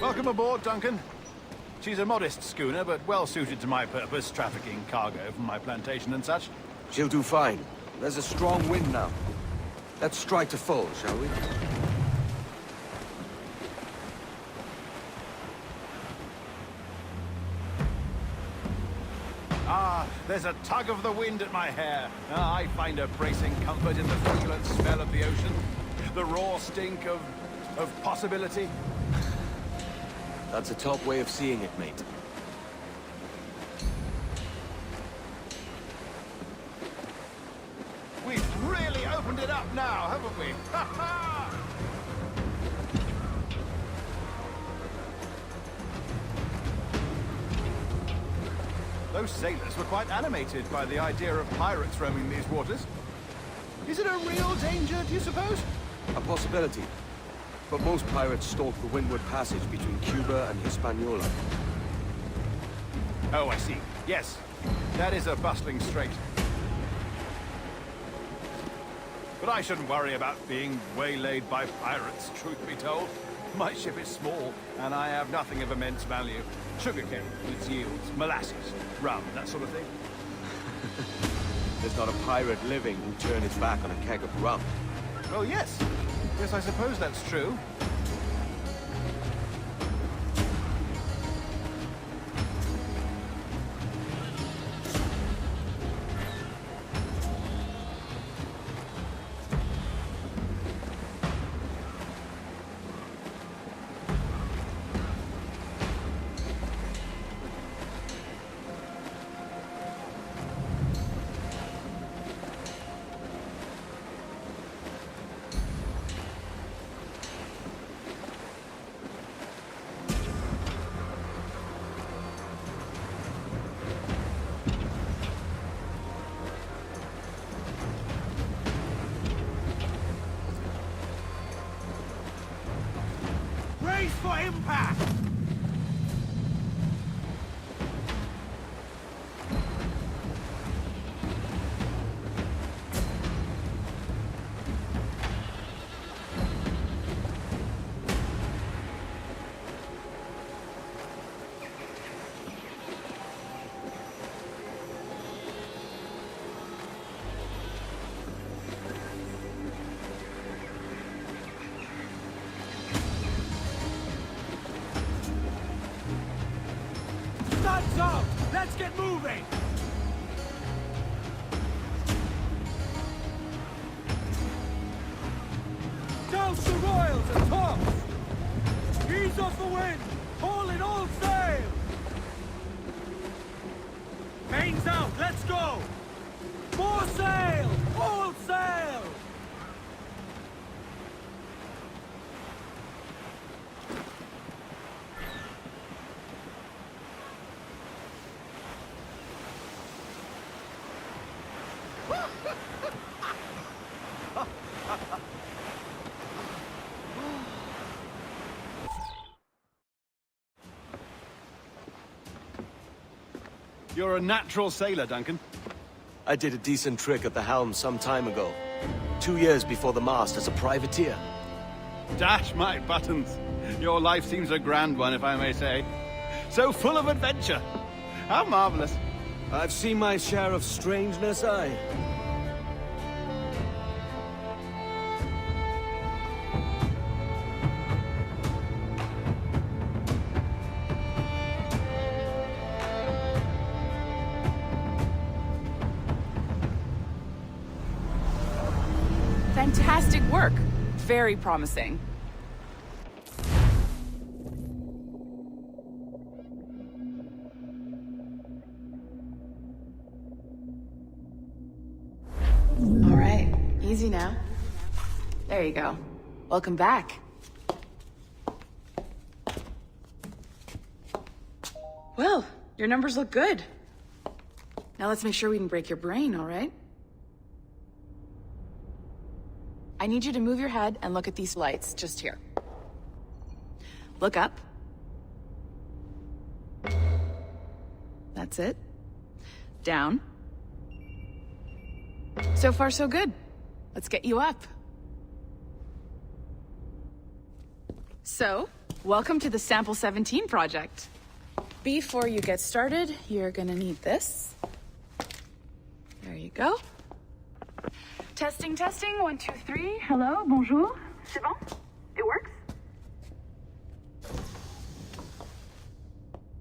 Welcome aboard, Duncan. She's a modest schooner, but well suited to my purpose, trafficking cargo from my plantation and such. She'll do fine. There's a strong wind now. Let's strike to full, shall we? Ah, there's a tug of the wind at my hair. I find a bracing comfort in the feculent smell of the ocean. The raw stink of possibility. That's a top way of seeing it, mate. We've really opened it up now, haven't we? Ha ha! Those sailors were quite animated by the idea of pirates roaming these waters. Is it a real danger, do you suppose? A possibility. But most pirates stalk the windward passage between Cuba and Hispaniola. Oh, I see. Yes, that is a bustling strait. But I shouldn't worry about being waylaid by pirates, truth be told. My ship is small, and I have nothing of immense value. Sugarcane, its yields, molasses, rum, that sort of thing. There's not a pirate living who'll turn his back on a keg of rum. Well, yes. Yes, I suppose that's true. Brace for impact! Sun's up! Let's get moving! Douse the royals and tops! Ease off the wind! Haul in all sail! Mains out! Let's go! More sail! All sail! You're a natural sailor, Duncan. I did a decent trick at the helm some time ago. 2 years before the mast as a privateer. Dash my buttons. Your life seems a grand one, if I may say. So full of adventure. How marvelous. I've seen my share of strangeness, aye. Fantastic work. Very promising. All right, easy now. There you go. Welcome back. Well, your numbers look good. Now let's make sure we can break your brain, all right? I need you to move your head and look at these lights just here. Look up. That's it. Down. So far, so good. Let's get you up. So, welcome to the Sample 17 project. Before you get started, you're gonna need this. There you go. Testing, testing, 1, 2, 3. Hello, bonjour. C'est bon? It works?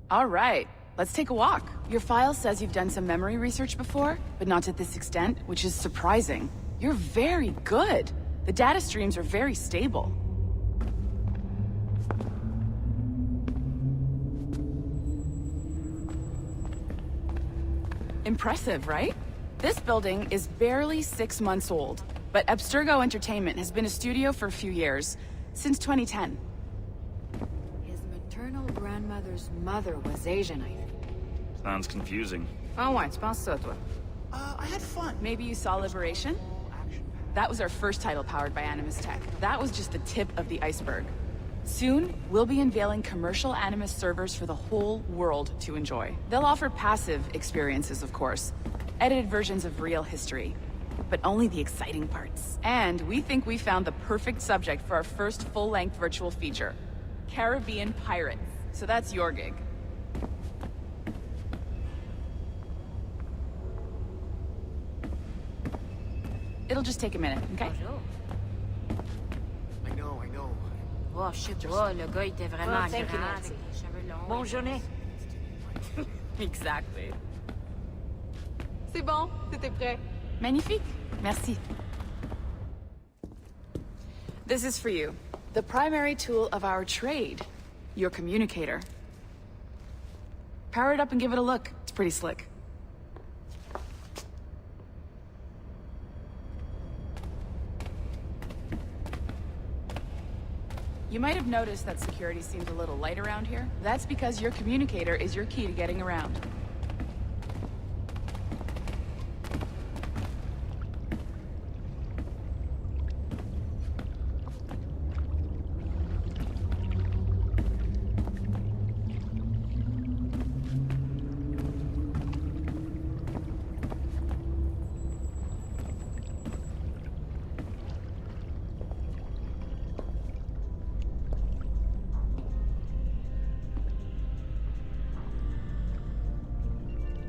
All right, let's take a walk. Your file says you've done some memory research before, but not to this extent, which is surprising. You're very good. The data streams are very stable. Impressive, right? This building is barely 6 months old, but Abstergo Entertainment has been a studio for a few years, since 2010. His maternal grandmother's mother was Asian, I think. Sounds confusing. Oh ouais, tu penses ça, toi? I had fun. Maybe you saw Liberation? That was our first title powered by Animus Tech. That was just the tip of the iceberg. Soon, we'll be unveiling commercial Animus servers for the whole world to enjoy. They'll offer passive experiences, of course. Edited versions of real history. But only the exciting parts. And we think we found the perfect subject for our first full-length virtual feature. Caribbean Pirates. So that's your gig. It'll just take a minute, okay? I know. Oh, je sais pas, le gars était vraiment thank you, grand, Nancy. avec les cheveux longs. Bonne journée. Exactly. C'est bon, c'était prêt. Magnifique. Merci. This is for you. The primary tool of our trade. Your communicator. Power it up and give it a look. It's pretty slick. You might have noticed that security seems a little light around here. That's because your communicator is your key to getting around.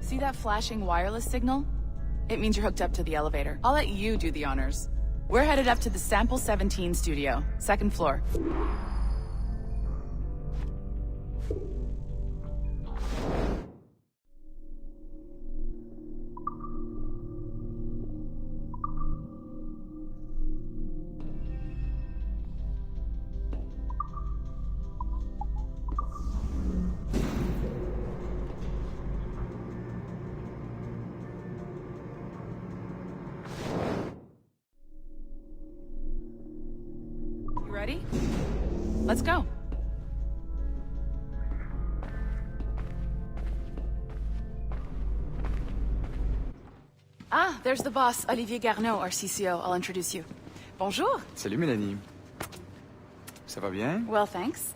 See that flashing wireless signal? It means you're hooked up to the elevator. I'll let you do the honors. We're headed up to the Sample 17 studio, 2nd floor. You ready? Let's go. Ah, there's the boss, Olivier Garneau, our CCO. I'll introduce you. Bonjour. Salut Mélanie. Ça va bien? Well, thanks.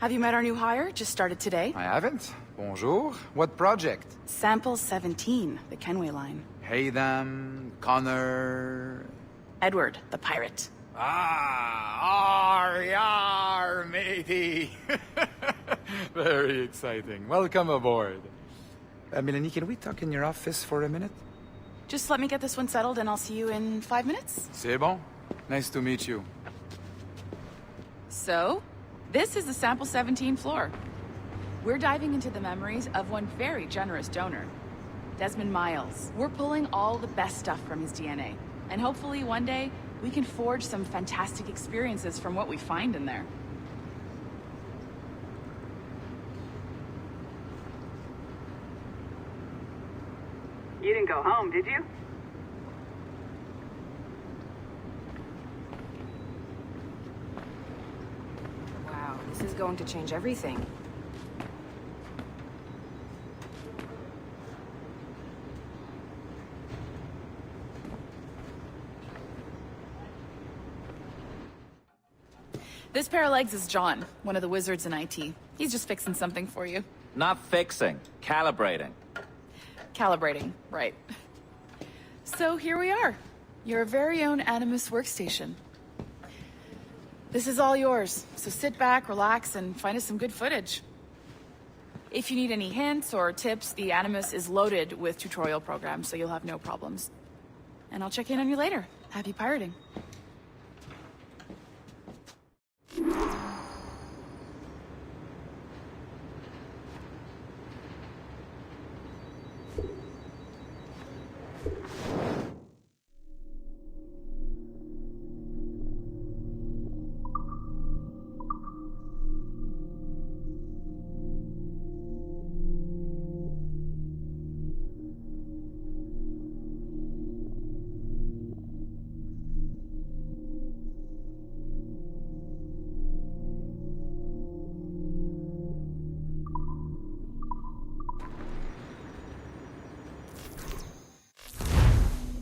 Have you met our new hire? Just started today? I haven't. Bonjour. What project? Sample 17, the Kenway line. Haytham, Connor... Edward, the pirate. Ah, yar, matey. Very exciting. Welcome aboard. Melanie, can we talk in your office for a minute? Just let me get this one settled and I'll see you in 5 minutes. C'est bon. Nice to meet you. So, this is the Sample 17 floor. We're diving into the memories of one very generous donor, Desmond Miles. We're pulling all the best stuff from his DNA. And hopefully one day, we can forge some fantastic experiences from what we find in there. You didn't go home, did you? Wow, this is going to change everything. This pair of legs is John, one of the wizards in IT. He's just fixing something for you. Not fixing, calibrating. Calibrating, right. So here we are, your very own Animus workstation. This is all yours, so sit back, relax, and find us some good footage. If you need any hints or tips, the Animus is loaded with tutorial programs, so you'll have no problems. And I'll check in on you later. Happy pirating.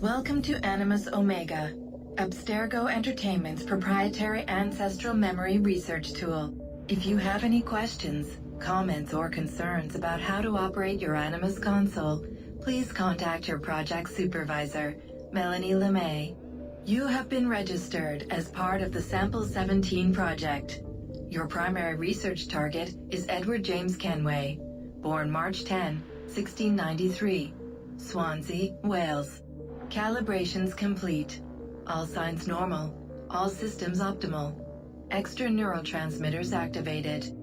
Welcome to Animus Omega, Abstergo Entertainment's proprietary ancestral memory research tool. If you have any questions, comments, or concerns about how to operate your Animus console, please contact your project supervisor, Melanie LeMay. You have been registered as part of the Sample 17 project. Your primary research target is Edward James Kenway, born March 10, 1693, Swansea, Wales. Calibrations complete. All signs normal. All systems optimal. Extra neurotransmitters activated.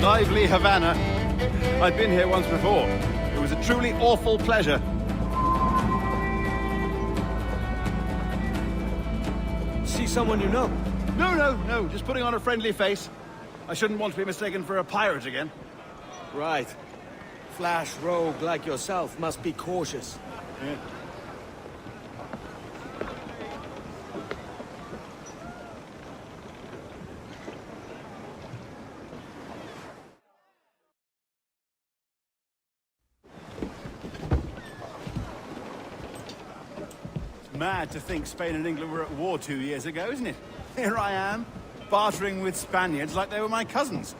Lively Havana. I'd been here once before. It was a truly awful pleasure. See someone you know? No, just putting on a friendly face. I shouldn't want to be mistaken for a pirate again. Right. Flash rogue like yourself must be cautious. Yeah. Mad to think Spain and England were at war 2 years ago, isn't it? Here I am, bartering with Spaniards like they were my cousins.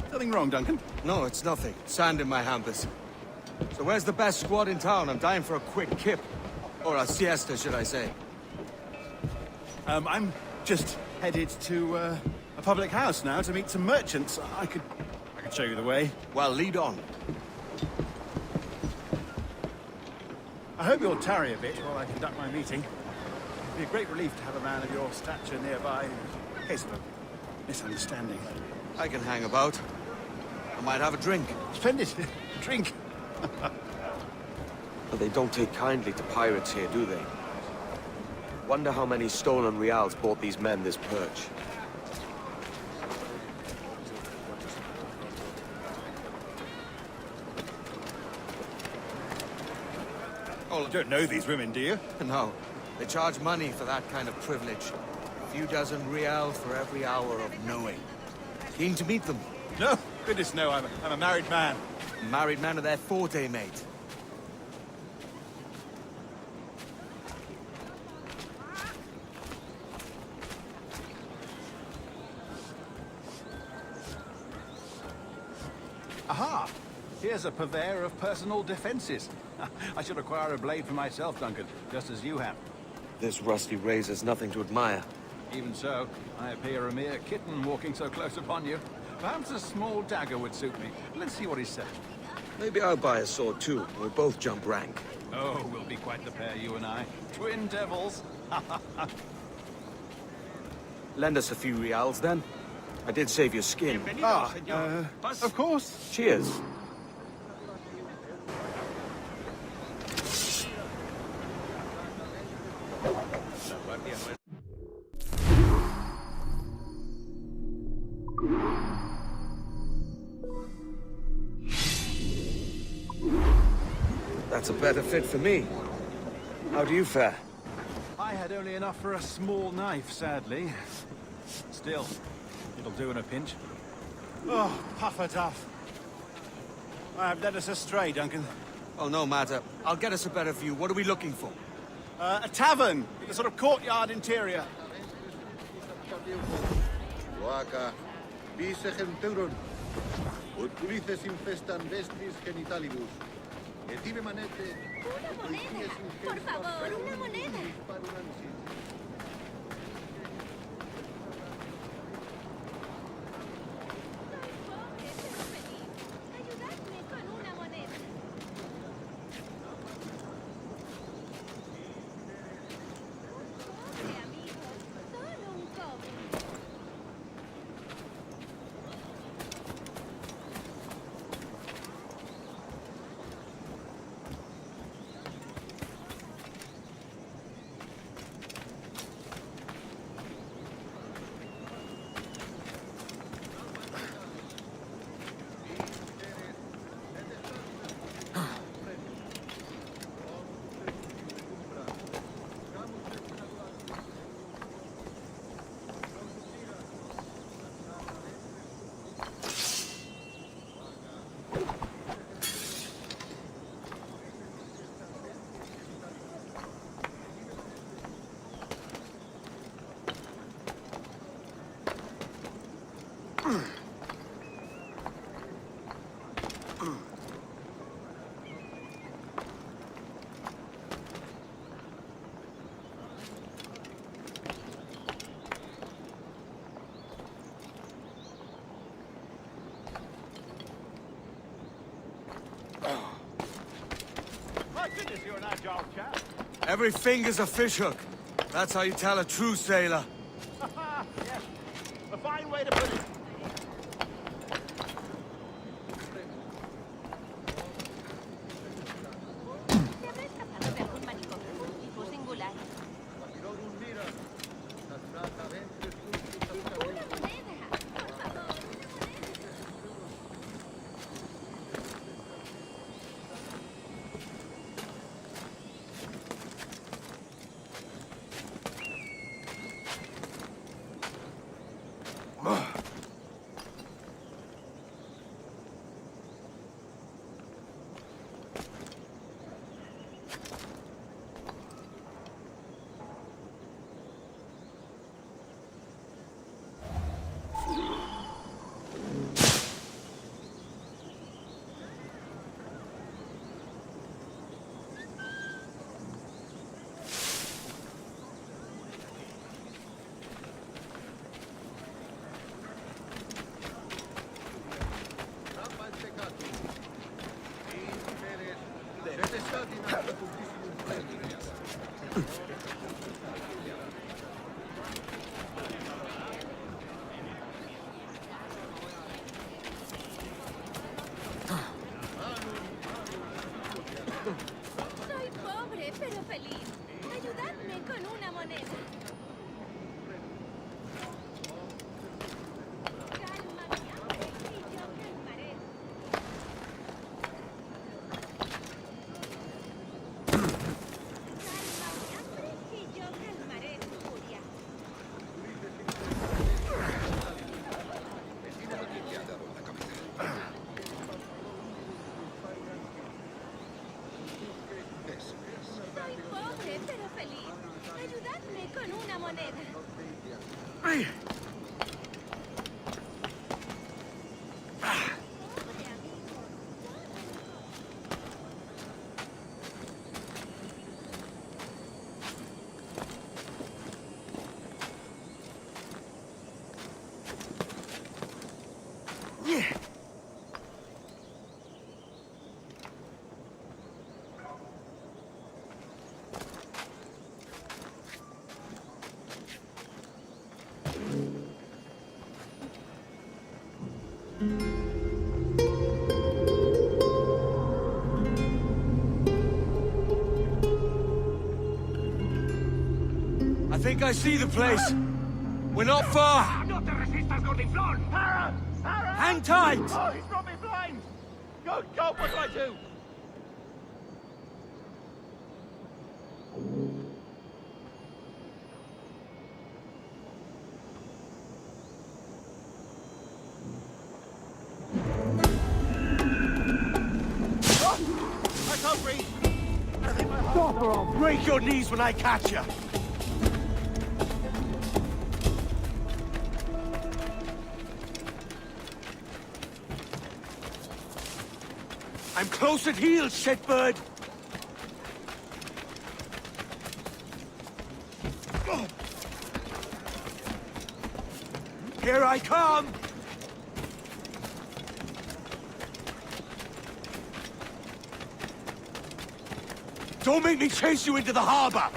Something wrong, Duncan? No, it's nothing. Sand in my hampers. So where's the best squad in town? I'm dying for a quick kip. Or a siesta, should I say. I'm just headed to a public house now to meet some merchants. I could show you the way. Well, lead on. I hope you'll tarry a bit while I conduct my meeting. It'd be a great relief to have a man of your stature nearby in case of a misunderstanding. I can hang about. I might have a drink. Splendid. Drink. But they don't take kindly to pirates here, do they? Wonder how many stolen reals bought these men this perch. Oh, you don't know these women, do you? No. They charge money for that kind of privilege. A few dozen reals for every hour of knowing. Keen to meet them. No, goodness no, I'm a married man. Married men are their forte, mate. Aha! Here's a purveyor of personal defenses. I should acquire a blade for myself, Duncan, just as you have. This rusty razor's nothing to admire. Even so, I appear a mere kitten walking so close upon you. Perhaps a small dagger would suit me. Let's see what he said. Maybe I'll buy a sword too. We'll both jump rank. Oh, we'll be quite the pair, you and I. Twin devils. Lend us a few reals, then. I did save your skin. Of course. Cheers. That's a better fit for me. How do you fare? I had only enough for a small knife, sadly. Still, it'll do in a pinch. Oh, puffer duff. I have led us astray, Duncan. Oh, no matter. I'll get us a better view. What are we looking for? A tavern, with a sort of courtyard interior. Waka, vice centuron, ut ulices infestan vestris genitalibus. Et ibe manete, Una moneda, por favor, una moneda. Ayudadme con una moneda. Pobre amigo, solo un cobre. My goodness, you're an agile chap. Every finger's a fishhook. That's how you tell a true sailor. Yes, a fine way to put it. ¿Te habrá escapado de algún manicomio? Tipo singular. Una moneda, por favor, una moneda. think I see the place. We're not far. No te resistas, gordinflón! Para! Para! Hang tight! Oh, he's brought me blind! Good God, what do I do? I can't breathe! I think my heart... Stop or I'll break your knees when I catch you. I'm close at heel, shitbird! Here I come! Don't make me chase you into the harbor!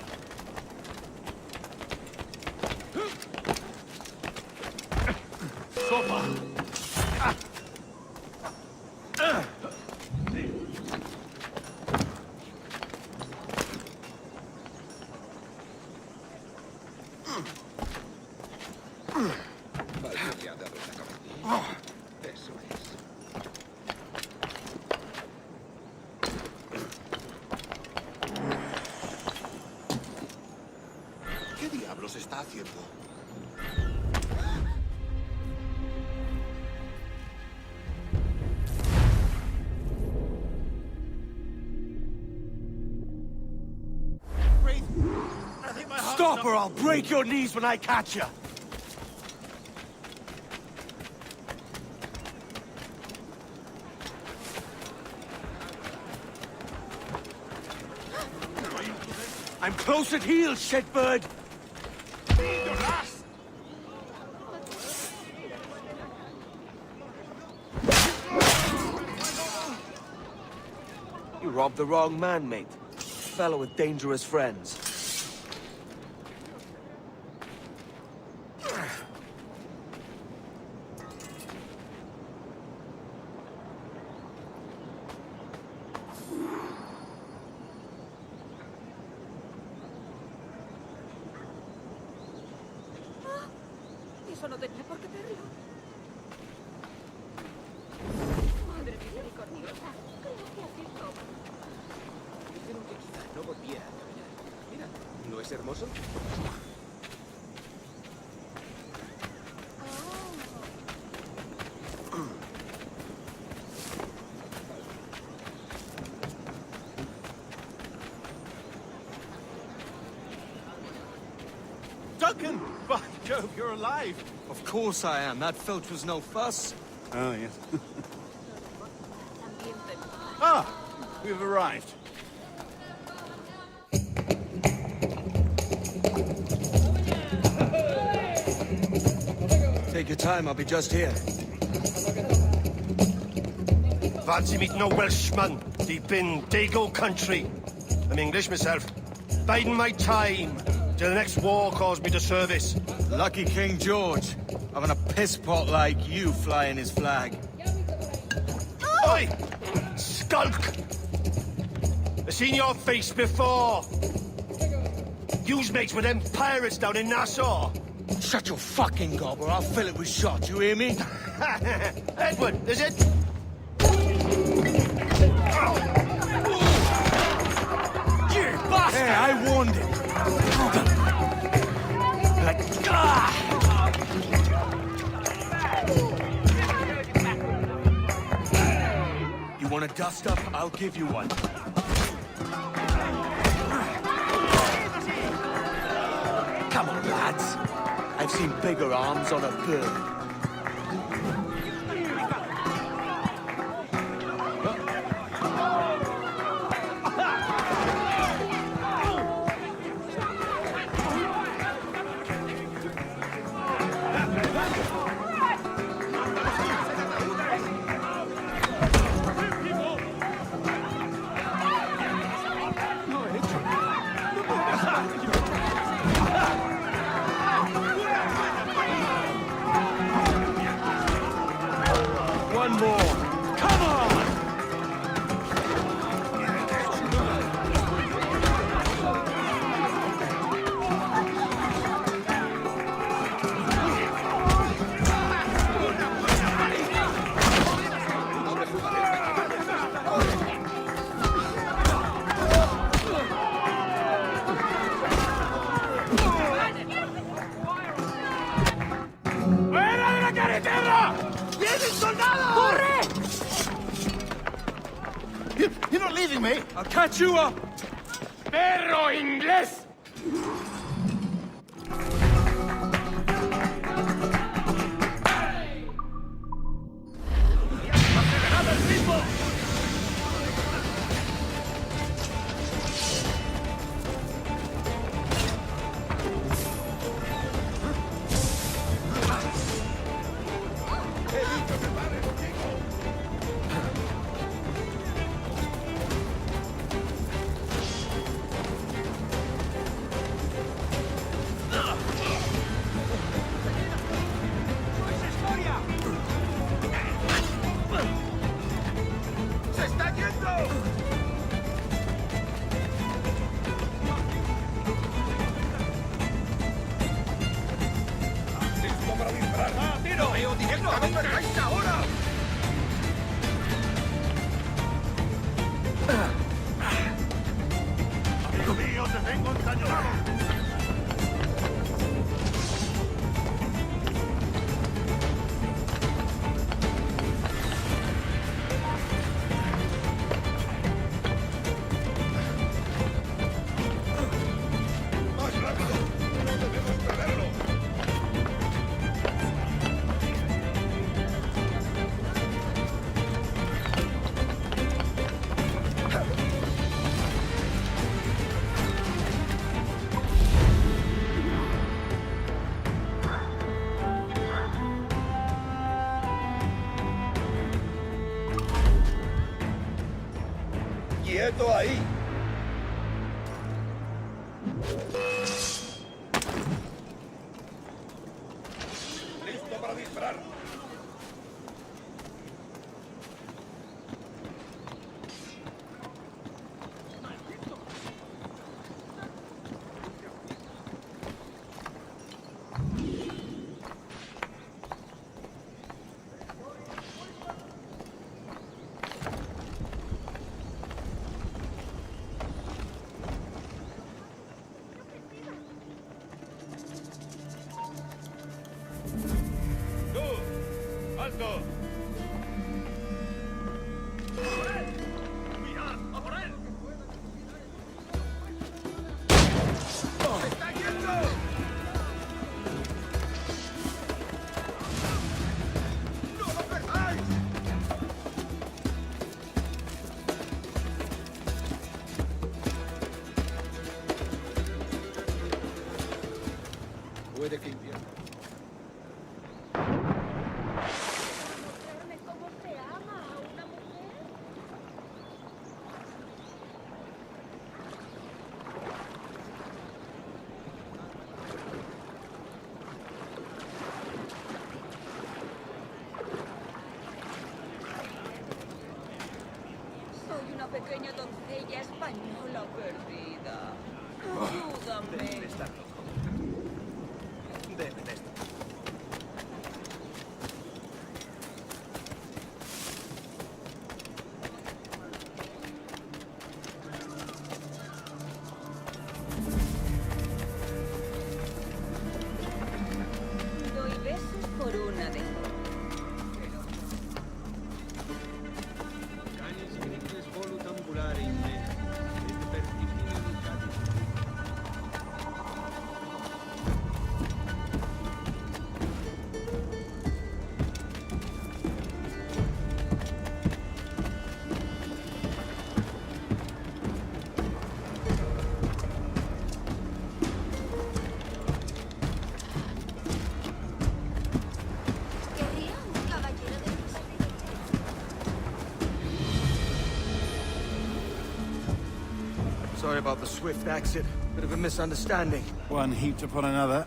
¿Qué diablos está haciendo? Breathe! I think my heart... Stop or I'll break your knees when I catch you! I'm close at heel, shitbird! You robbed the wrong man, mate. Fellow with dangerous friends. Eso no tenía por qué verlo. Madre misericordiosa. Creo que has visto. Dijeron que quizá no volviera a caminar. Mira, ¿no es hermoso? Duncan! By Jove, you're alive! Of course I am. That filch was no fuss. Oh, yes. Ah! We've arrived. Take your time, I'll be just here. Fancy meeting no Welshman deep in Dago country. I'm English myself. Biding my time till the next war calls me to service. Lucky King George, having a piss pot like you flying his flag. Oi! Skulk! I've seen your face before. You's mates with them pirates down in Nassau. Shut your fucking gob or I'll fill it with shot, you hear me? Edward, is it? You bastard! Hey, I warned him. You want a dust up? I'll give you one. Come on, lads. I've seen bigger arms on a bird. One more. Come on! ¡Vienen soldados! ¡Corre! You're not leaving me! I'll catch you up! ¡Perro inglés! ¡Se está yendo! ¡Listo para disparar! ¡Ah, tiro! ¡Veo directamente! ¡Vengáis ahora! ¡Amigo mío, te tengo encañonado! ¡Más rápido! ¡No debemos perderlo! ¡Quieto ahí! ¡Listo para disparar! ¡Tú! ¡Alto! ¡Mirad! ¡A por él! ¡Se está yendo! ¡No lo perdáis! Puede que invierno. Mostrarme cómo se ama a una mujer. Soy una pequeña doncella española perdida. Ayúdame. Deben estar loco. Deben estar. Doy besos por una de Canis grigres volu tambulare in me. Et per divine lucati. Querría un caballero de mis Sorry about the swift exit. Bit of a misunderstanding. One heaped upon another.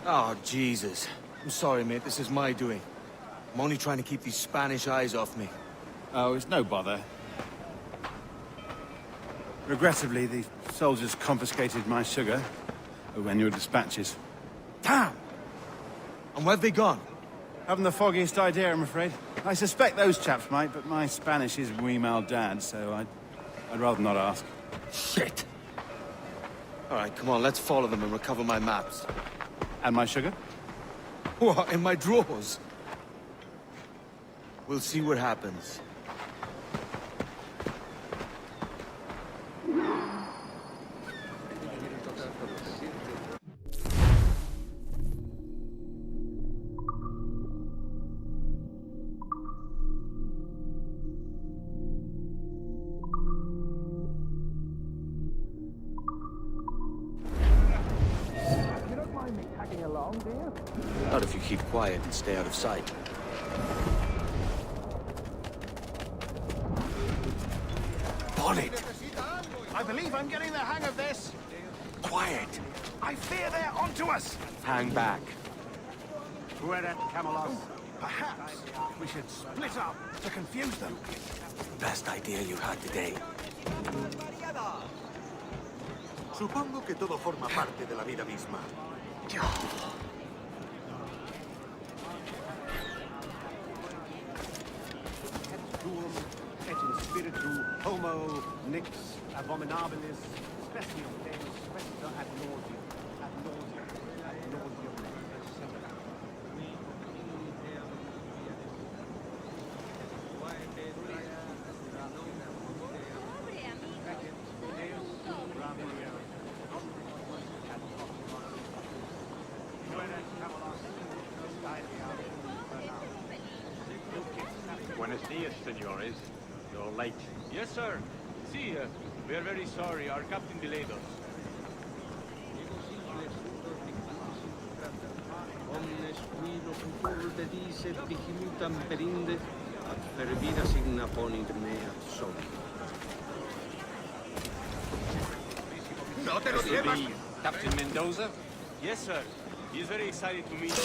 Oh, Jesus. I'm sorry, mate. This is my doing. I'm only trying to keep these Spanish eyes off me. Oh, it's no bother. Regrettably, the soldiers confiscated my sugar when your dispatches. Damn! And where've they gone? Haven't the foggiest idea, I'm afraid. I suspect those chaps might, but my Spanish is wee mal dad, so I'd rather not ask. Shit! All right, come on, let's follow them and recover my maps. And my sugar? What, in my drawers? We'll see what happens. Not if you keep quiet and stay out of sight. On it! I believe I'm getting the hang of this. Quiet! I fear they're onto us. Hang back. Fuera Camelos. Perhaps we should split up to confuse them. Best idea you had today. Supongo que todo forma parte de la vida misma. Duum et in spiritu homo nix abominabilis specium Deus specta ad nauseam etc. Buenos dias, senores. You're late. Yes, sir. See, we are very sorry. Our captain delayed us. Omnes qui locutur dedice digimutam perinde, ad fervida signa ponit me ad soli. ¡No te lo llevas! Captain Mendoza? Yes, sir. He is very excited to meet you.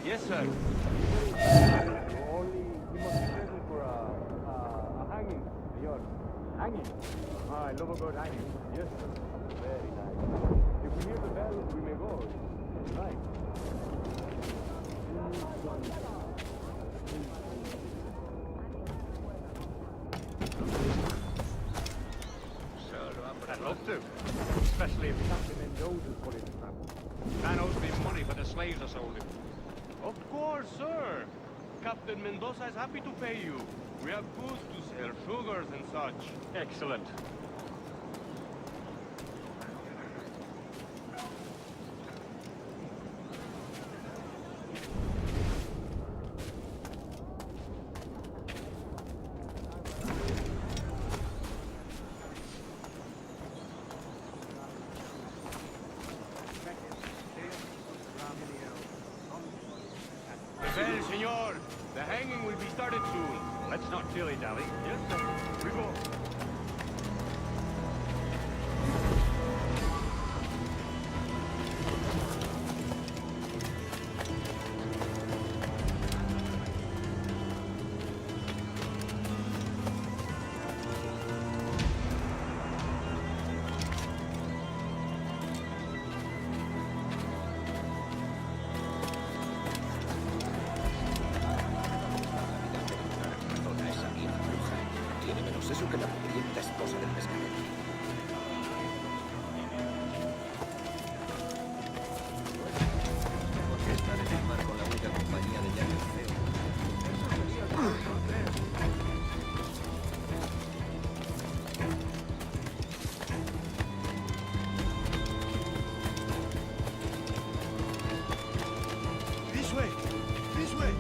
Yes, sir. Only you must be present for a hanging, senor. Hanging? Ah, I love a good hanging. Yes, sir. Very nice. If we hear the bell, we may go. Right. I'd love to. Especially if Captain Mendoza's put in the trap. Man owes me money for the slaves I sold him. Of course, sir. Captain Mendoza is happy to pay you. We have goods to sell, sugars and such. Excellent. Well, senor, the hanging will be started soon. Let's not dilly-dally. Yes, sir. We go. Eso que la mugrienta esposa del pescador. ¿Por qué estar en el mar con la única compañía de llaves feo? This way! This way!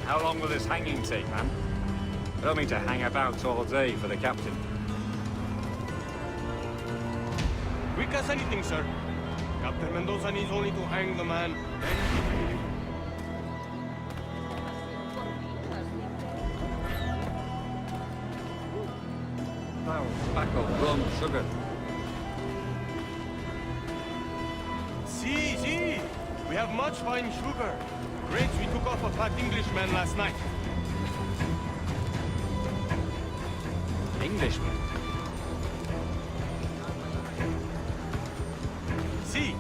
How long will this hanging take, man? I don't mean to hang about all day for the captain. Quick as anything, sir. Captain Mendoza needs only to hang the man. Tobacco, rum, sugar. See. We have much fine sugar. Grapes we took off a fat Englishman last night. Englishman? See,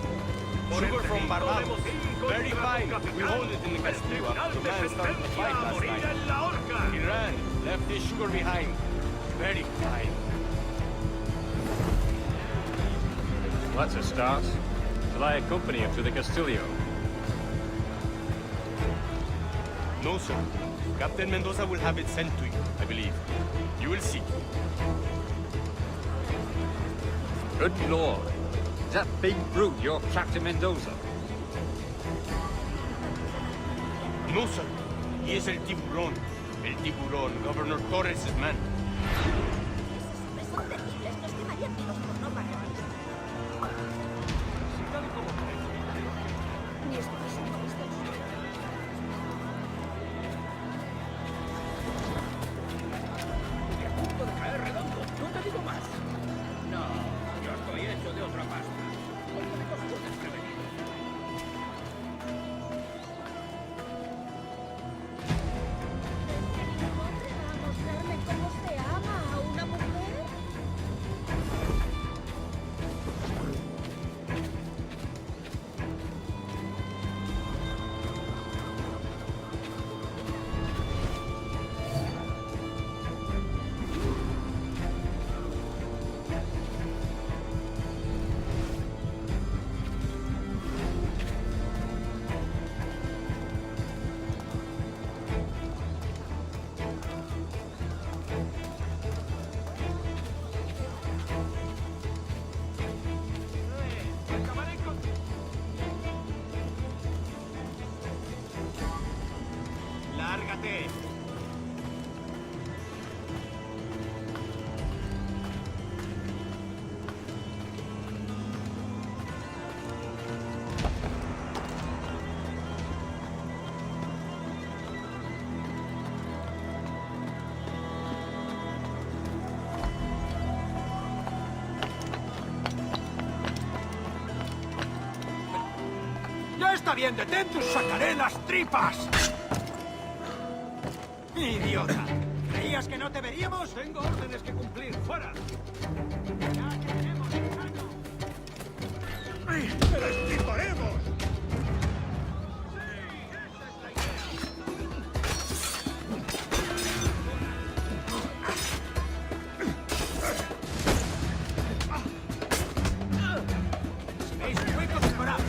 sugar from Barbados. Very fine. We hold it in the Castillo after the man started the fight last night. He ran, left his sugar behind. Very fine. Well, that's a start. Shall I accompany him to the Castillo? No, sir. Captain Mendoza will have it sent to you, I believe. You will see. Good lord. Is that big brute your Captain Mendoza? No, sir. He is El Tiburón. El Tiburón, Governor Torres' man. Son terribles, nos quemarían vivos por no pagar. Ni esto es un molesto. Estoy a punto de caer redondo. No te digo más. No, yo estoy hecho de otra pasta. Porque me cojo desprevenido. ¿A mostrarme cómo se ama a una mujer? ¡Lárgate! ¡Ya está bien! ¡Detente! ¡Os sacaré las tripas! ¡Idiota! ¿Creías que no te veríamos? Tengo órdenes que cumplir. ¡Fuera! ¡Ya tenemos el sano! ¡Te destriparemos! Si veis huecos, disparad.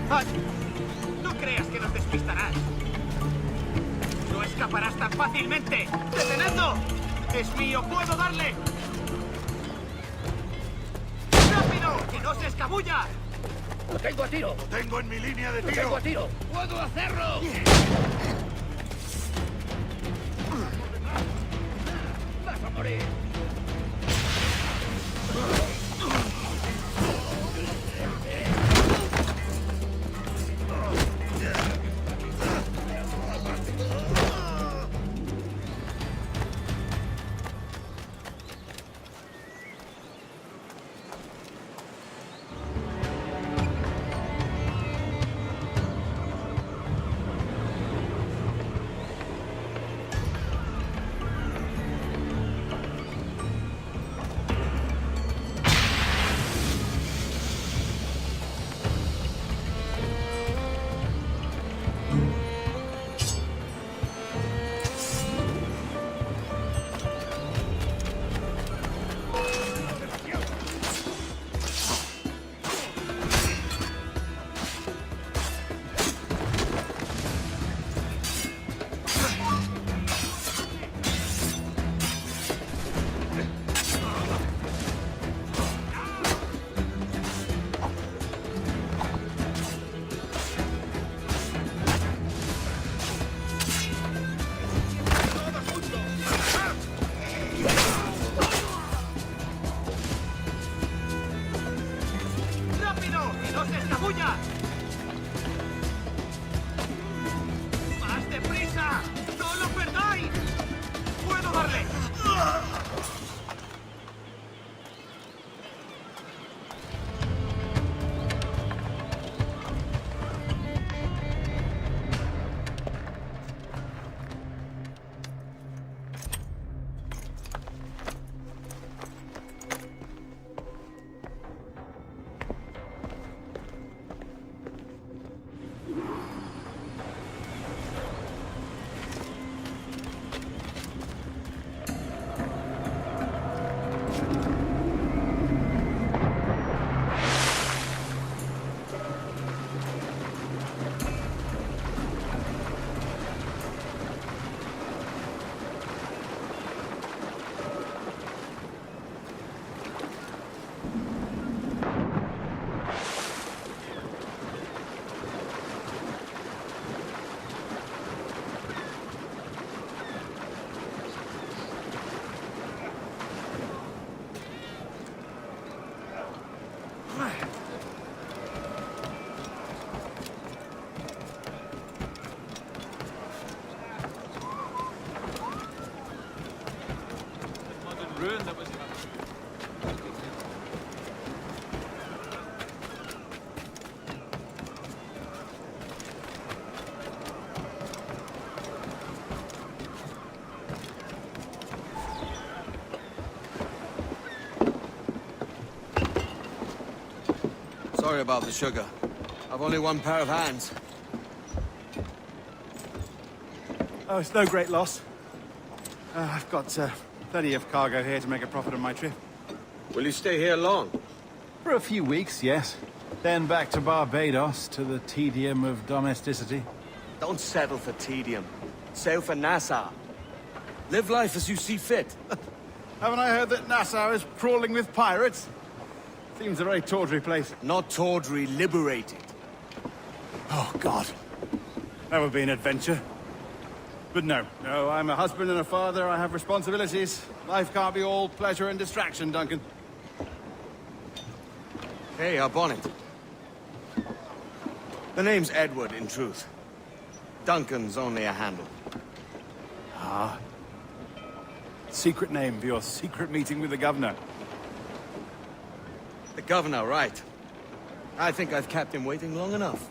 No creas que nos despistarás. No escaparás tan fácilmente. ¡Detenedlo! ¡Es mío! ¡Puedo darle! ¡Rápido! ¡Que no se escabulla! ¡Lo tengo a tiro! ¡Lo tengo en mi línea de ¡Lo tiro! tengo a tiro! ¡Puedo hacerlo! ¡Vas a morir! Ruin that was... Sorry about the sugar. I've only one pair of hands. Oh, it's no great loss. I've got plenty of cargo here to make a profit on my trip. Will you stay here long? For a few weeks, yes. Then back to Barbados, to the tedium of domesticity. Don't settle for tedium. Sail for Nassau. Live life as you see fit. Haven't I heard that Nassau is crawling with pirates? Seems a very tawdry place. Not tawdry, liberated. Oh, God. That would be an adventure. But no, I'm a husband and a father. I have responsibilities. Life can't be all pleasure and distraction, Duncan. Hey, our bonnet. The name's Edward, in truth. Duncan's only a handle. Ah. Secret name for your secret meeting with the governor. The governor, right. I think I've kept him waiting long enough.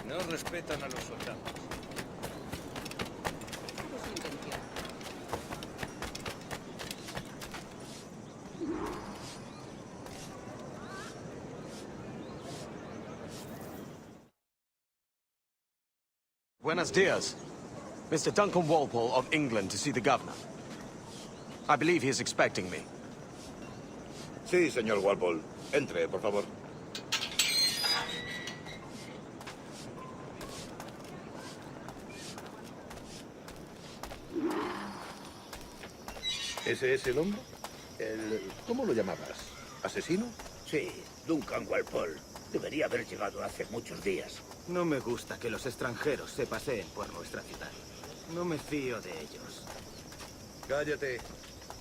No respetan a los soldados. ¿Cuál es su intención? Buenos dias. Mr. Duncan Walpole of England to see the governor. I believe he is expecting me. Sí, señor Walpole. Entre, por favor. ¿Ese es el hombre? ¿Cómo lo llamabas? ¿Asesino? Sí, Duncan Walpole. Debería haber llegado hace muchos días. No me gusta que los extranjeros se paseen por nuestra ciudad. No me fío de ellos. Cállate.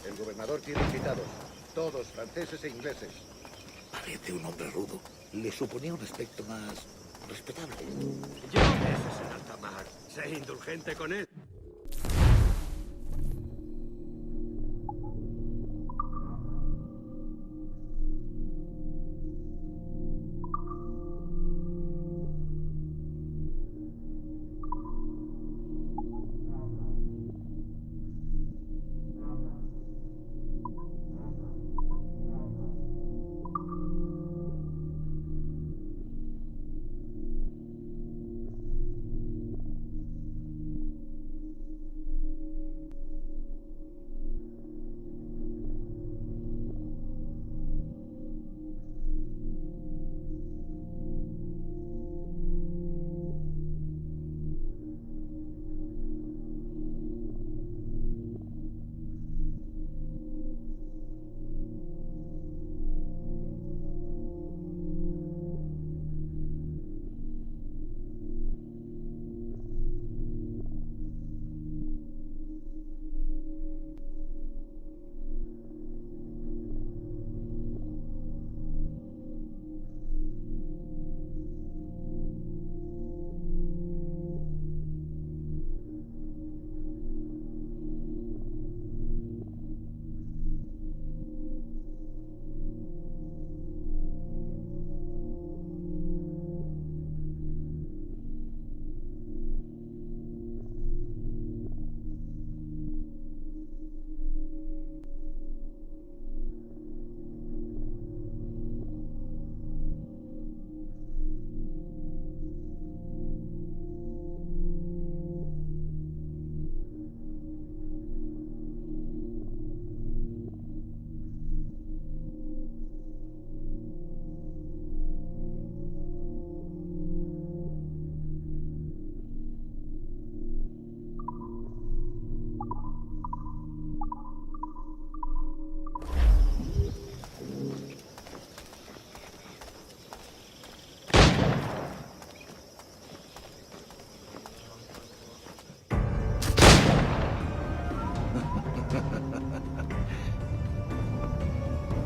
El gobernador tiene invitados. Todos franceses e ingleses. Parece un hombre rudo. Le suponía un aspecto más respetable. Yo, ese es el alta mar. Sé indulgente con él.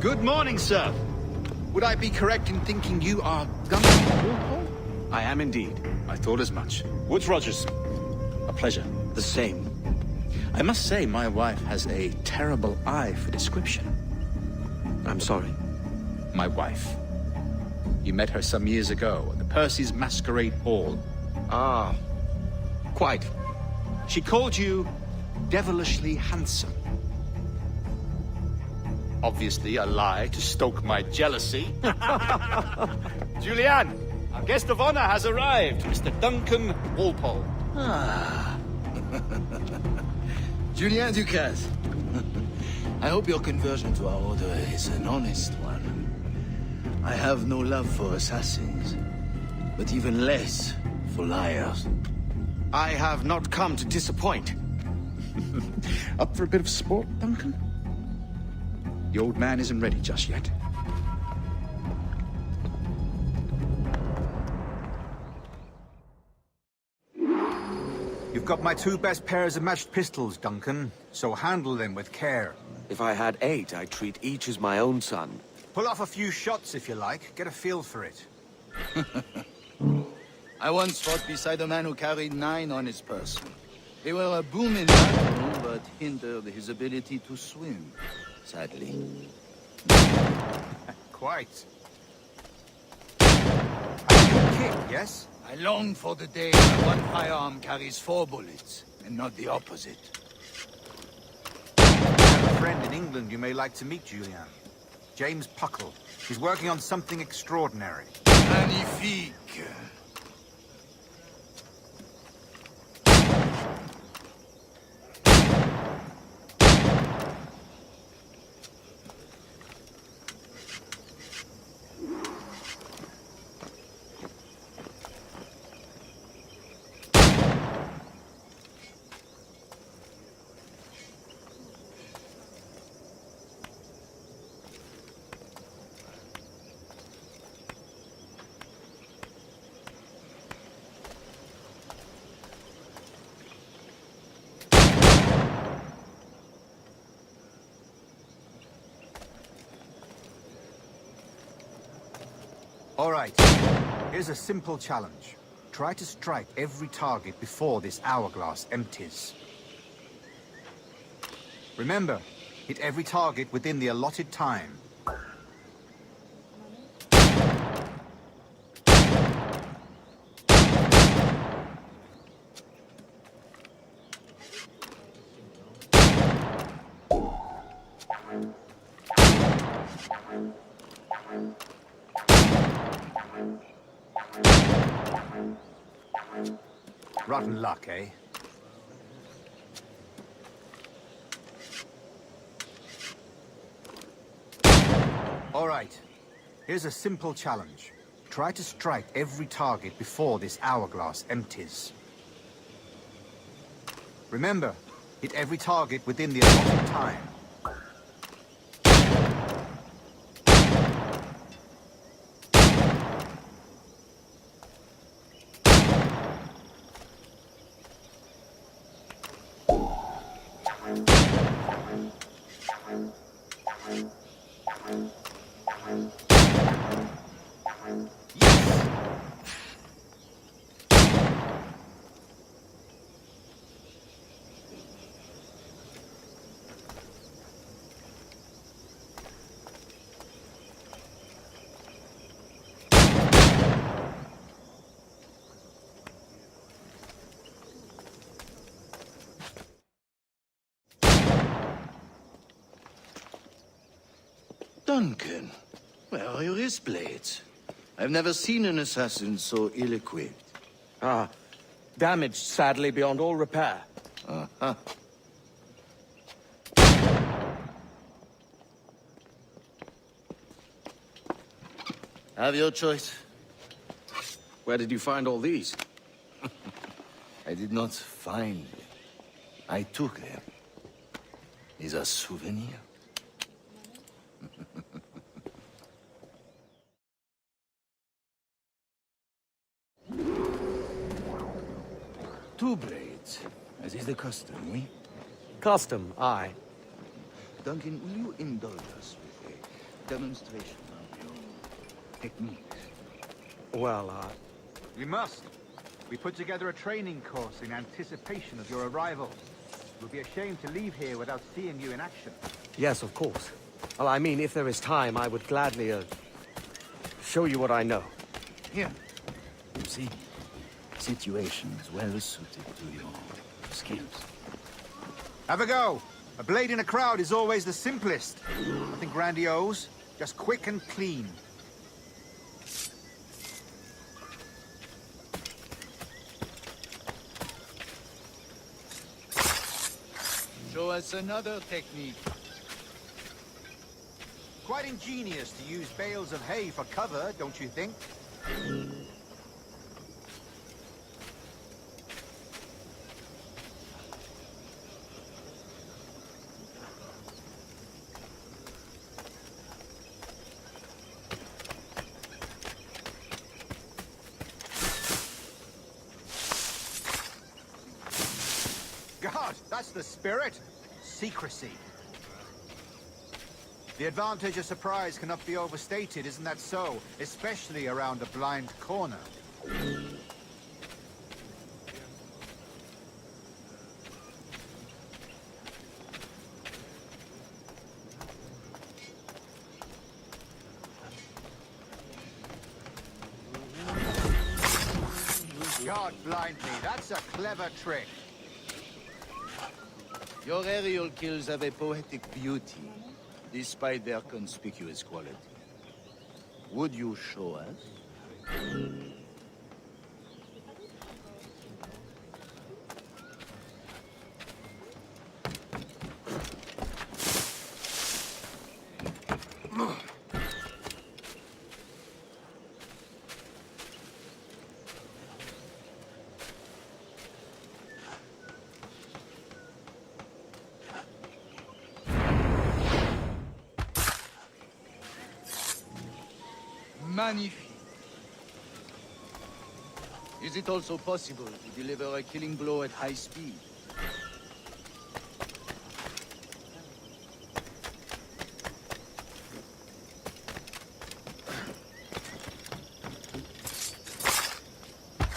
Good morning, sir. Would I be correct in thinking you are Duncan Walpole? I am indeed. I thought as much. Woods Rogers. A pleasure. The same. I must say my wife has a terrible eye for description. I'm sorry. My wife. You met her some years ago at the Percy's Masquerade Ball. Ah, quite. She called you devilishly handsome. Obviously a lie to stoke my jealousy. Julianne, our guest of honor has arrived, Mr. Duncan Walpole. Ah. Julien Ducasse. I hope your conversion to our order is an honest one. I have no love for assassins, but even less for liars. I have not come to disappoint. Up for a bit of sport, Duncan? The old man isn't ready just yet. You've got my 2 best pairs of matched pistols, Duncan, so handle them with care. If I had 8, I'd treat each as my own son. Pull off a few shots if you like, get a feel for it. I once fought beside a man who carried 9 on his person. They were a boom in battle, but hindered his ability to swim, sadly. Quite. I can kick, yes? I long for the day when one firearm carries 4 bullets, and not the opposite. I have a friend in England you may like to meet, Julian. James Puckle. He's working on something extraordinary. Magnifique. All right. Here's a simple challenge. Try to strike every target before this hourglass empties. Remember, hit every target within the allotted time. Rotten luck, eh? All right. Here's a simple challenge. Try to strike every target before this hourglass empties. Remember, hit every target within the allotted time. Duncan, where are your wrist blades? I've never seen an assassin so ill-equipped. Ah, damaged sadly beyond all repair. Uh-huh. Have your choice. Where did you find all these? I did not find them. I took them. Is a souvenir. Two blades, as is the custom, oui? Custom, aye. Duncan, will you indulge us with a demonstration of your techniques? Well, We must. We put together a training course in anticipation of your arrival. It would be a shame to leave here without seeing you in action. yes, of course. Well, I mean, if there is time, I would gladly, show you what I know. Here. You see? Situation is well suited to your skills. Have a go. A blade in a crowd is always the simplest. Nothing grandiose, just quick and clean. Show us another technique. Quite ingenious to use bales of hay for cover, don't you think? God, that's the spirit. Secrecy. The advantage of surprise cannot be overstated, isn't that so? Especially around a blind corner. God blind me, that's a clever trick. Your aerial kills have a poetic beauty, despite their conspicuous quality. Would you show us? Magnifique. Is it also possible to deliver a killing blow at high speed?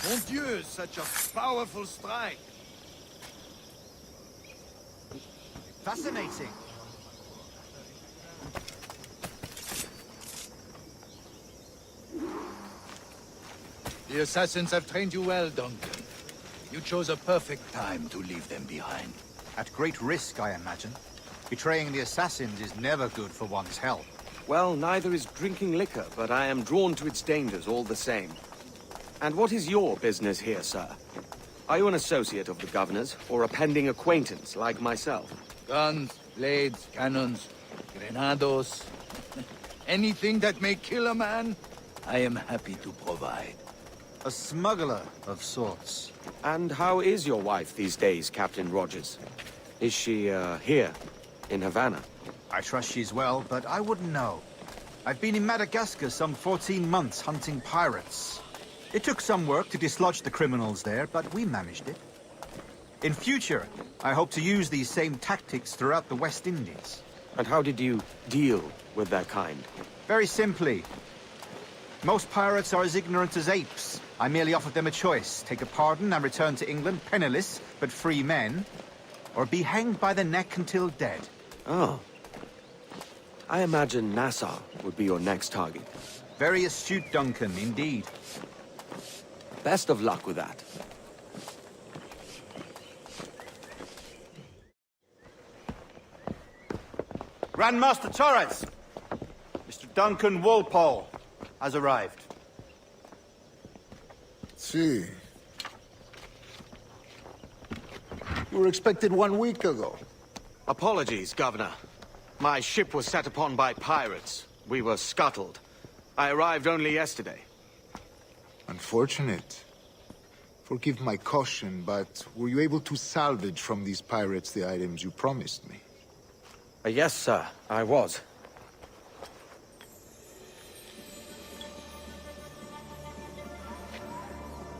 Mon Dieu, such a powerful strike! Fascinating. The assassins have trained you well, Duncan. You chose a perfect time to leave them behind. At great risk, I imagine. Betraying the assassins is never good for one's health. Well, neither is drinking liquor, but I am drawn to its dangers all the same. And what is your business here, sir? Are you an associate of the governor's, or a pending acquaintance like myself? Guns, blades, cannons, grenados. Anything that may kill a man, I am happy to provide. A smuggler of sorts. And how is your wife these days, Captain Rogers? Is she, here, in Havana? I trust she's well, but I wouldn't know. I've been in Madagascar some 14 months hunting pirates. It took some work to dislodge the criminals there, but we managed it. In future, I hope to use these same tactics throughout the West Indies. And how did you deal with that kind? Very simply. Most pirates are as ignorant as apes. I merely offered them a choice. Take a pardon and return to England penniless, but free men. Or be hanged by the neck until dead. Oh. I imagine Nassau would be your next target. Very astute, Duncan, indeed. Best of luck with that. Grandmaster Torres! Mr. Duncan Walpole has arrived. See. You were expected 1 week ago. Apologies, Governor. My ship was set upon by pirates. We were scuttled. I arrived only yesterday. Unfortunate. Forgive my caution, but were you able to salvage from these pirates the items you promised me? Yes, sir, I was.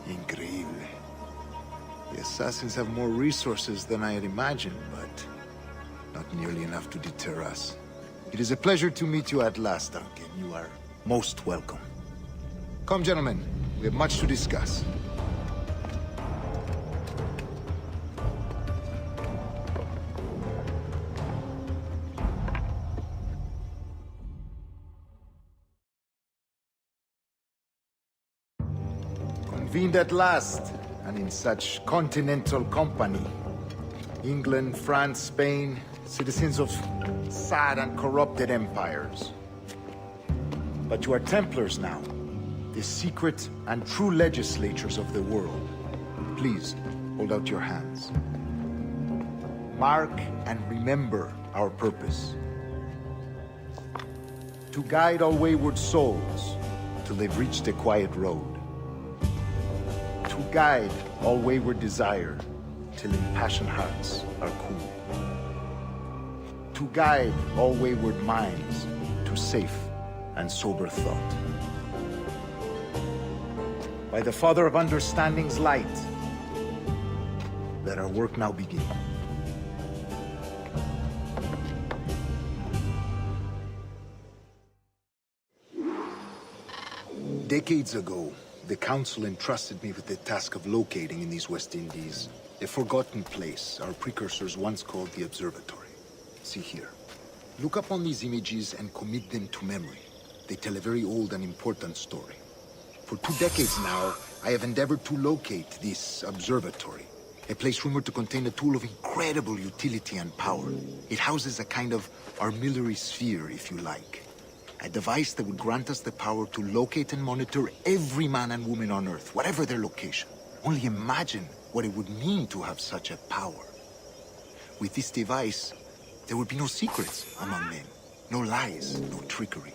Increíble. The assassins have more resources than I had imagined, but not nearly enough to deter us. It is a pleasure to meet you at last, Duncan. You are most welcome. Come, gentlemen. We have much to discuss. Convened at last, and in such continental company. England, France, Spain, citizens of sad and corrupted empires. But you are Templars now, the secret and true legislators of the world. Please, hold out your hands. Mark and remember our purpose. To guide all wayward souls till they've reached a quiet road. To guide all wayward desire till impassioned hearts are cool. To guide all wayward minds to safe and sober thought. By the Father of Understanding's light, let our work now begin. Decades ago, the Council entrusted me with the task of locating in these West Indies a forgotten place our precursors once called the Observatory. See here. Look upon these images and commit them to memory. They tell a very old and important story. For 2 decades now, I have endeavored to locate this observatory. A place rumored to contain a tool of incredible utility and power. It houses a kind of armillary sphere, if you like. A device that would grant us the power to locate and monitor every man and woman on Earth, whatever their location. Only imagine what it would mean to have such a power. With this device, there would be no secrets among men. No lies, no trickery.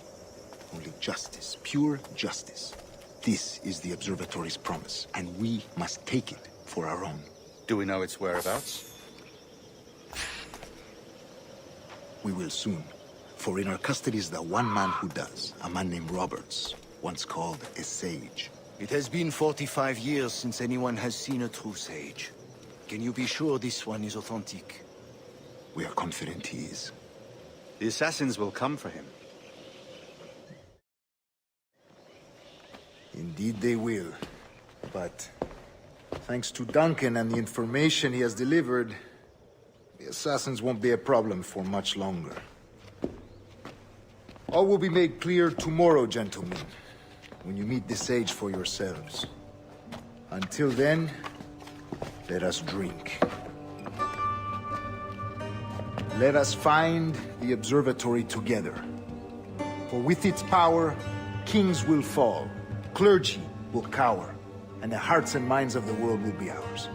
Only justice, pure justice. This is the observatory's promise, and we must take it for our own. Do we know its whereabouts? We will soon. For in our custody is the one man who does, a man named Roberts, once called a sage. It has been 45 years since anyone has seen a true sage. Can you be sure this one is authentic? We are confident he is. The assassins will come for him. Indeed they will. But thanks to Duncan and the information he has delivered, the assassins won't be a problem for much longer. All will be made clear tomorrow, gentlemen, when you meet the sage for yourselves. Until then, let us drink. Let us find the observatory together. For with its power, kings will fall, clergy will cower, and the hearts and minds of the world will be ours.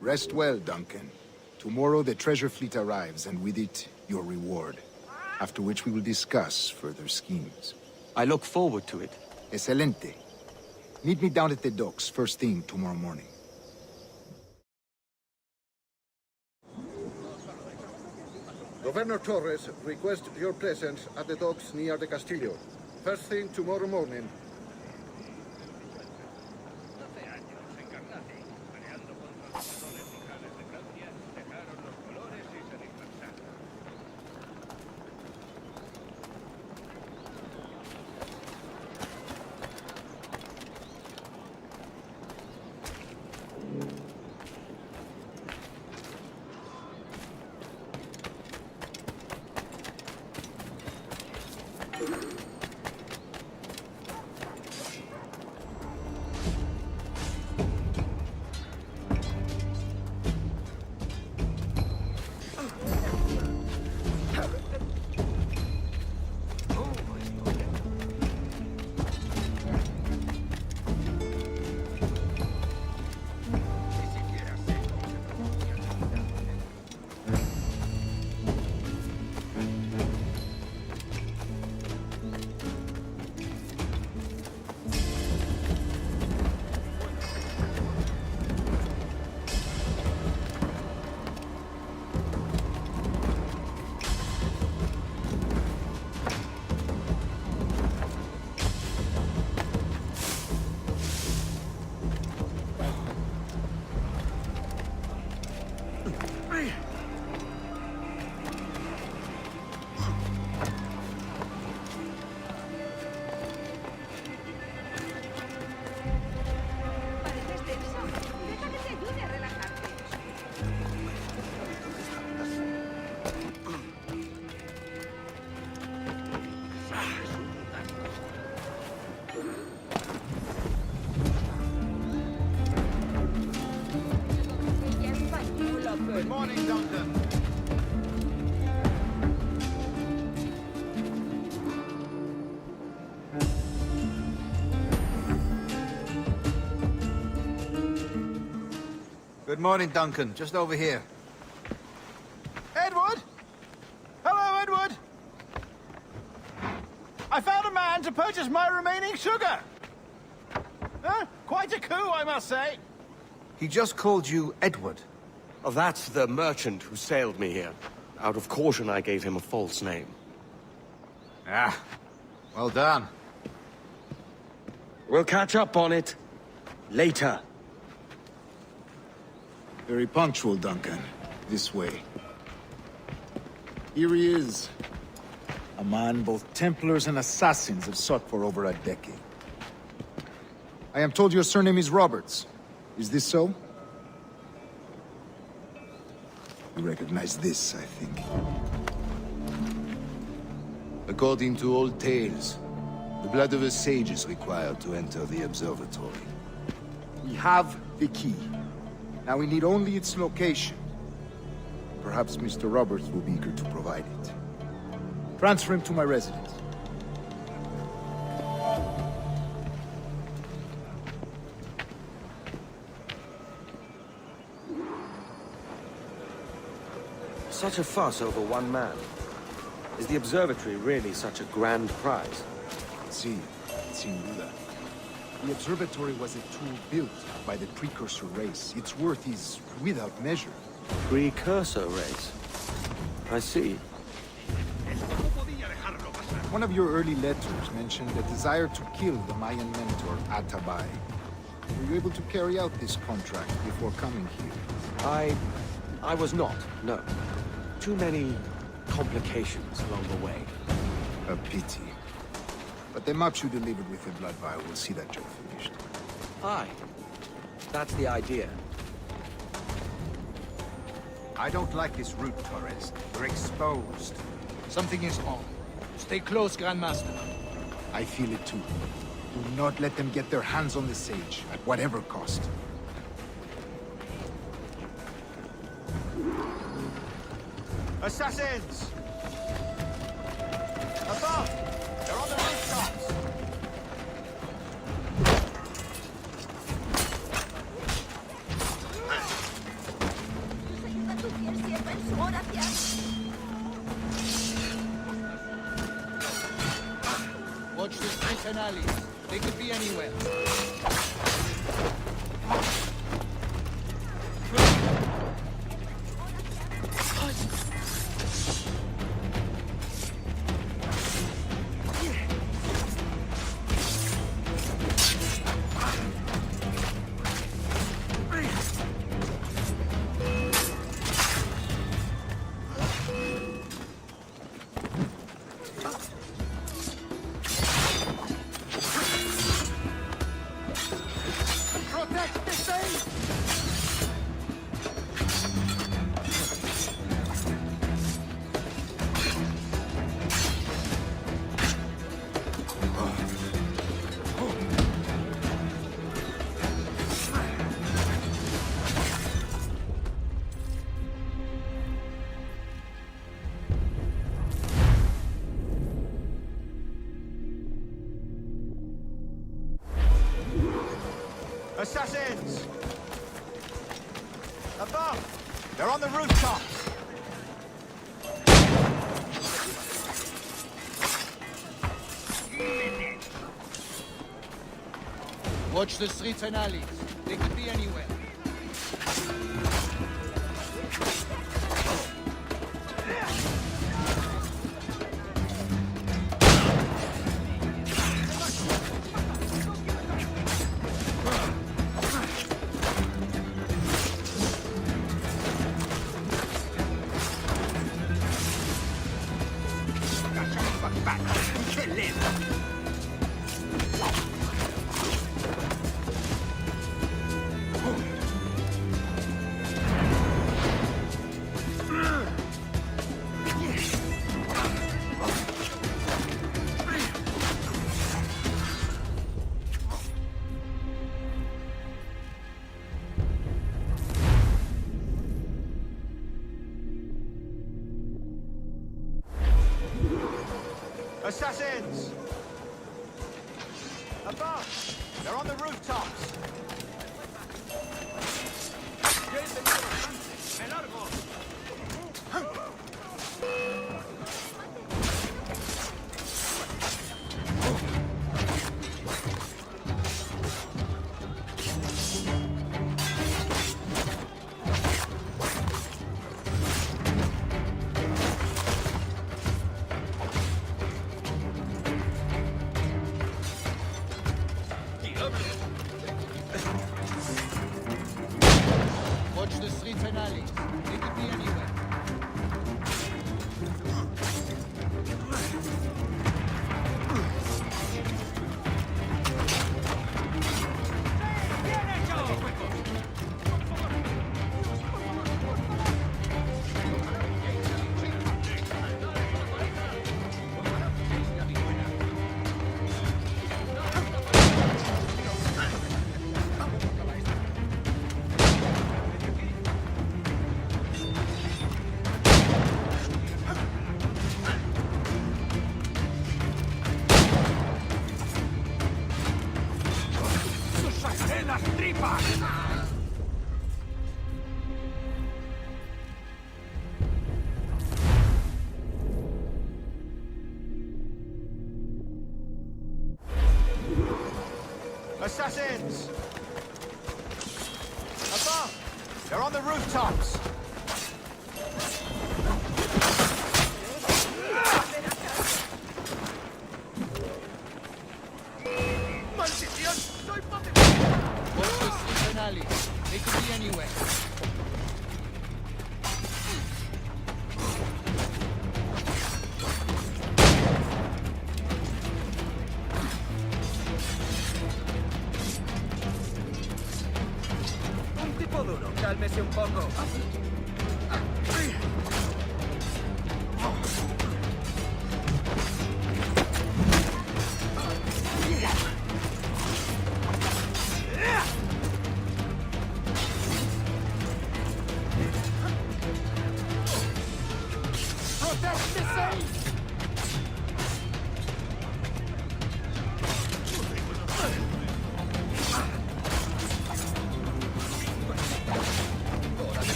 Rest well, Duncan. Tomorrow the treasure fleet arrives, and with it, your reward. After which we will discuss further schemes. I look forward to it. Excelente. Meet me down at the docks first thing tomorrow morning. Governor Torres requests your presence at the docks near the Castillo. First thing tomorrow morning. Good morning, Duncan. Good morning, Duncan. Just over here. Edward? Hello, Edward. I found a man to purchase my remaining sugar. Quite a coup, I must say. He just called you Edward. Oh, that's the merchant who sailed me here. Out of caution, I gave him a false name. Ah, well done. We'll catch up on it later. Very punctual, Duncan. This way. Here he is. A man both Templars and Assassins have sought for over a decade. I am told your surname is Roberts. Is this so? You recognize this, I think. According to old tales, the blood of a sage is required to enter the observatory. We have the key. Now we need only its location. Perhaps Mr. Roberts will be eager to provide it. Transfer him to my residence. Such a fuss over one man. Is the observatory really such a grand prize? See, sin duda. The observatory was a tool built by the precursor race. Its worth is without measure. Precursor race? I see. One of your early letters mentioned a desire to kill the Mayan mentor, Atabay. Were you able to carry out this contract before coming here? I was not, no. Too many complications along the way. A pity. But the maps you delivered with the blood vial will see that job finished. Aye. That's the idea. I don't like this route, Torres. We're exposed. Something is on. Stay close, Grandmaster. I feel it too. Do not let them get their hands on the sage, at whatever cost. Assassins! Above! They're on the rooftops! Watch the streets and alleys. They could be anywhere. Assassins! Above! They're on the rooftops! Watch the streets and alleys. They could be anywhere. Assassins! Above! They're on the rooftops! Watch the streets and alleys. They could be anywhere. Assassins! Above! They're on the rooftops! ¡Maldición! ¡Soy Watch the sleeping alleys. They could be anywhere. Un tipo duro. Cálmese un poco. Protect the safe!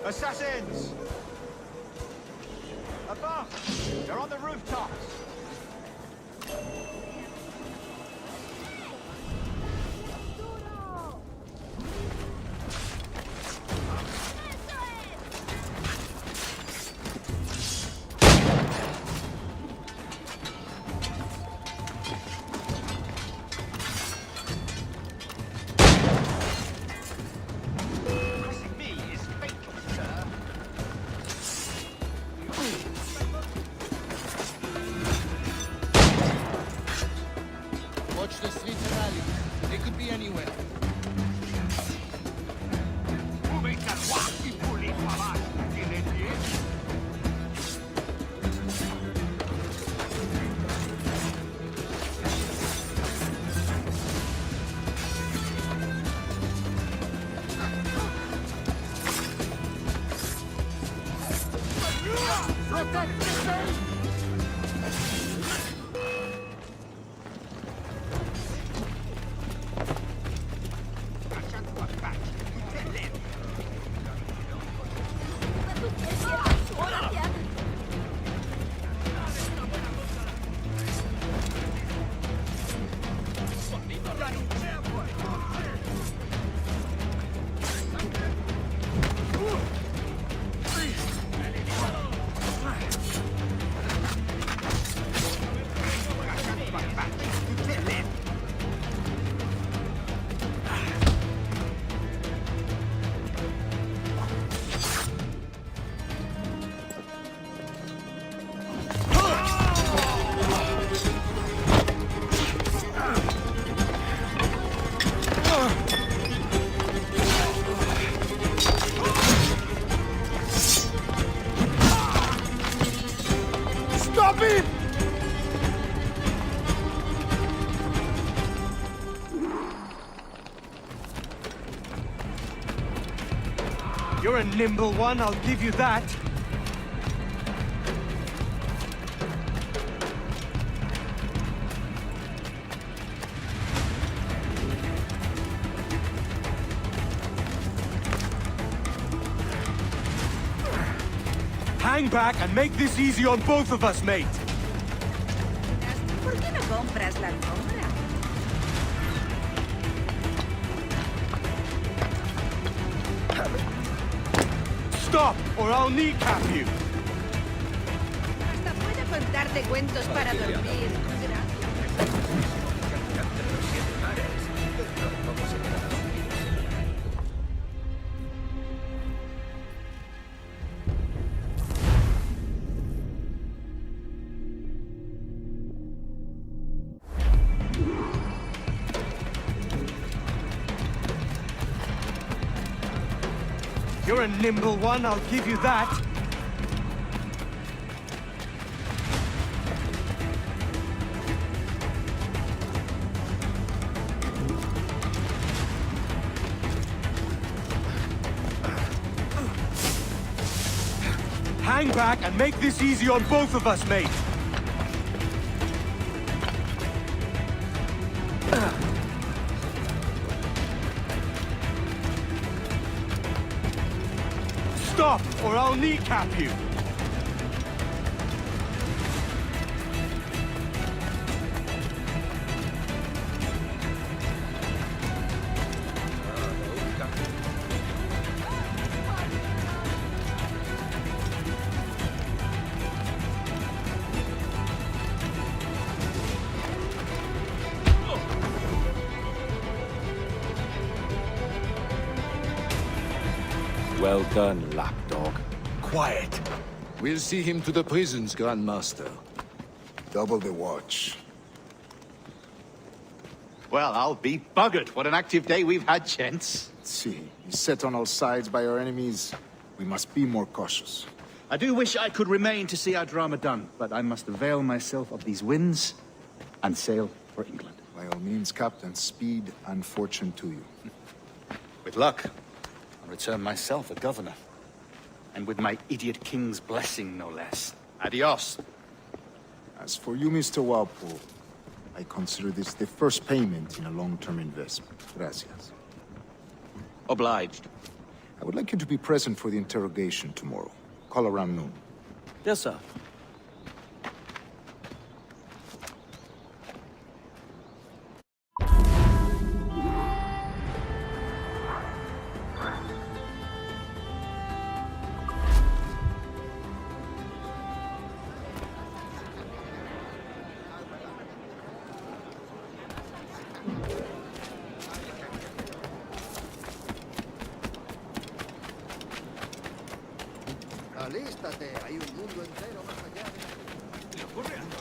Assassins! Above! They're on the rooftops! Watch the streets and alleys. They could be anywhere. Protect the safe! Stop him! You're a nimble one, I'll give you that. Hang back and make this easy on both of us, mate. ¿Por qué no compras la alfombra? Stop, or I'll kneecap you. Hasta puedo contarte cuentos para dormir. You're a nimble one, I'll give you that. hang back and make this easy on both of us, mate. Stop, or I'll kneecap you! Well done, lapdog. Quiet. We'll see him to the prisons, Grandmaster. Double the watch. Well, I'll be buggered. What an active day we've had, gents. See, he's set on all sides by our enemies. We must be more cautious. I do wish I could remain to see our drama done, but I must avail myself of these winds and sail for England. By all means, Captain, speed and fortune to you. With luck, I'll return myself a governor. And with my idiot king's blessing, no less. Adios. As for you, Mr. Walpole, I consider this the first payment in a long-term investment. Gracias. Obliged. I would like you to be present for the interrogation tomorrow. Call around noon. Yes, sir. Alístate, hay un mundo entero más allá de... ¿Le ocurre algo,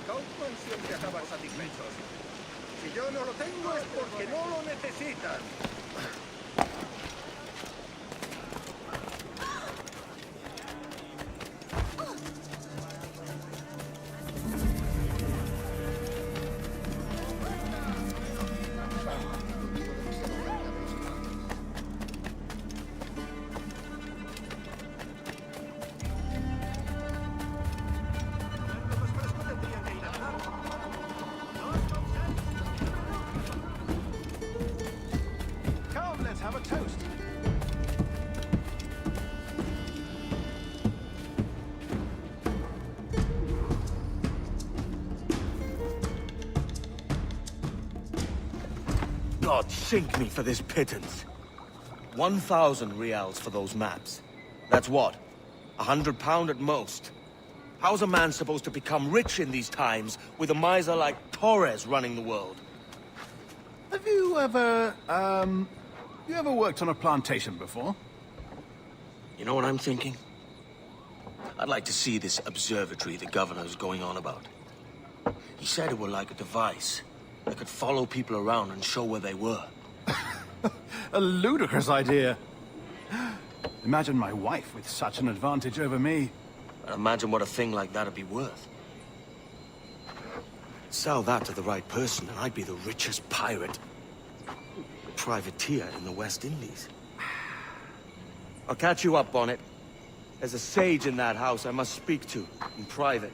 Kaufman siempre acaban satisfechos. Si yo no lo tengo es porque no lo necesitan. Come, let's have a toast. God sink me for this pittance. 1,000 reals for those maps. That's what? £100 at most. How's a man supposed to become rich in these times with a miser like Torres running the world? Have you ever, you ever worked on a plantation before? You know what I'm thinking? I'd like to see this observatory the governor's going on about. He said it were like a device that could follow people around and show where they were. A ludicrous idea. Imagine my wife with such an advantage over me. And imagine what a thing like that'd be worth. Sell that to the right person and I'd be the richest pirate. Privateer in the West Indies. I'll catch you up on it. There's a sage in that house I must speak to in private.